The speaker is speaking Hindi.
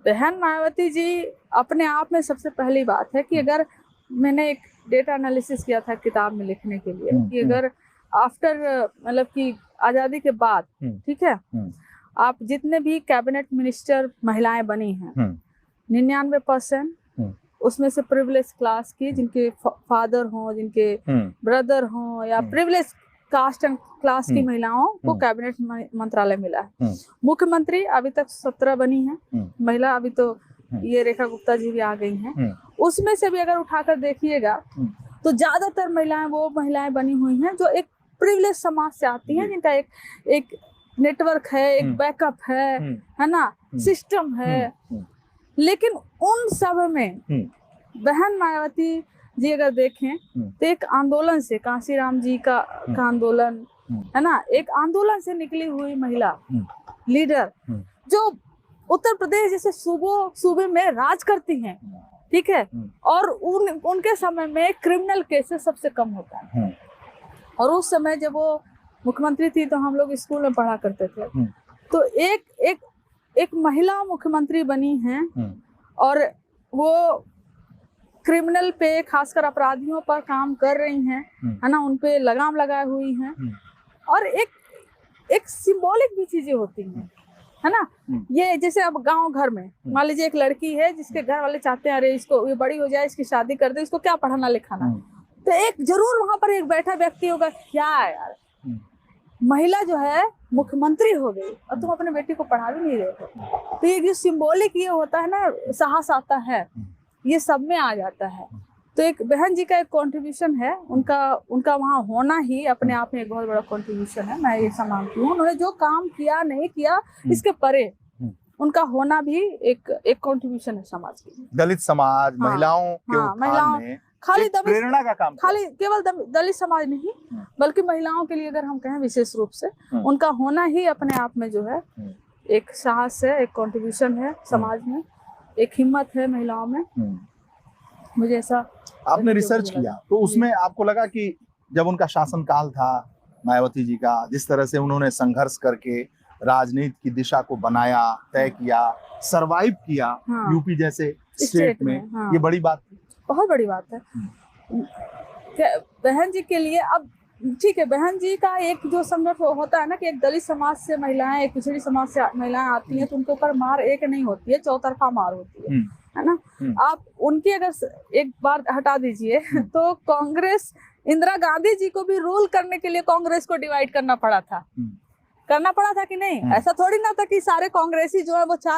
बहन मायावती जी अपने आप में सबसे पहली बात है कि अगर मैंने एक डेटा एनालिसिस किया था किताब में लिखने के लिए कि अगर आफ्टर मतलब कि आजादी के बाद, ठीक है, आप जितने भी कैबिनेट मिनिस्टर महिलाएं बनी हैं 99% उसमें से प्रिविलेज क्लास की, जिनके फादर हों, जिनके ब्रदर हों, या प्रिविलेज कास्ट एंड क्लास की महिलाओं को कैबिनेट मंत्रालय मिला है। मुख्यमंत्री अभी तक 17 बनी हैं महिला, अभी तो ये रेखा गुप्ता जी भी आ गई हैं। उसमें से भी अगर उठाकर देखिएगा तो ज्यादातर महिलाएं वो महिलाएं बनी हुई हैं जो एक प्रिविलेज समाज से आती हैं, जिनका एक नेटवर्क है, एक बैकअप है ना, सिस्टम है। लेकिन उन सब में बहन मायावती जी अगर देखें तो एक आंदोलन से, कांशीराम जी का आंदोलन है ना, एक आंदोलन से निकली हुई महिला लीडर जो उत्तर प्रदेश जैसे सूबे में राज करती हैं, ठीक है, और उनके समय में क्रिमिनल केसेस सबसे कम होता है। और उस समय जब वो मुख्यमंत्री थी तो हम लोग स्कूल में पढ़ा करते थे, तो एक महिला मुख्यमंत्री बनी हैं और वो क्रिमिनल पे, खासकर अपराधियों पर काम कर रही हैं, है ना, उन पे लगाम लगाए हुई हैं। और एक सिंबॉलिक भी चीजें होती हैं, है ना। ये जैसे अब गांव घर में मान लीजिए एक लड़की है जिसके घर वाले चाहते हैं अरे इसको ये बड़ी हो जाए, इसकी शादी कर दे, इसको क्या पढ़ाना लिखाना, तो एक जरूर वहां पर एक बैठा व्यक्ति होगा, क्या यार महिला जो है मुख्यमंत्री हो गई और तुम अपने बेटी को पढ़ा भी नहीं रहे हो। तो ये जो सिंबॉलिक ये होता है ना, साहस आता है, ये सब में आ जाता है। तो एक बहन जी का एक कंट्रीब्यूशन है, उनका वहाँ होना ही अपने आप में एक बहुत बड़ा कंट्रीब्यूशन है, मैं ये मानती हूँ। उन्होंने जो काम किया नहीं किया इसके परे उनका होना भी एक कंट्रीब्यूशन है समाज की। दलित समाज, महिलाओं के उत्थान में खाली प्रेरणा का काम, खाली केवल दलित समाज नहीं बल्कि महिलाओं के लिए अगर हम कहें विशेष रूप से उनका होना ही अपने आप में जो है एक साहस है, एक कंट्रीब्यूशन है समाज में, एक हिम्मत है महिलाओं में। मुझे ऐसा, आपने रिसर्च किया तो उसमें आपको लगा कि जब उनका शासनकाल था मायावती जी का, जिस तरह से उन्होंने संघर्ष करके राजनीति की दिशा को बनाया, तय किया, सरवाइव किया यूपी जैसे स्टेट में, ये बड़ी बात थी, बहुत बड़ी बात है बहन जी के लिए। अब ठीक है, बहन जी का एक जो संघर्ष होता है ना कि एक दलित समाज से महिलाएं, एक पिछड़ी समाज से महिलाएं आती हैं तो उनके ऊपर मार एक नहीं होती है, चौतरफा मार होती है ना। आप उनकी अगर एक बार हटा दीजिए तो कांग्रेस, इंदिरा गांधी जी को भी रूल करने के लिए कांग्रेस को डिवाइड करना पड़ा था कि नहीं। ऐसा थोड़ी ना था कि सारे कांग्रेसी जो है वो चार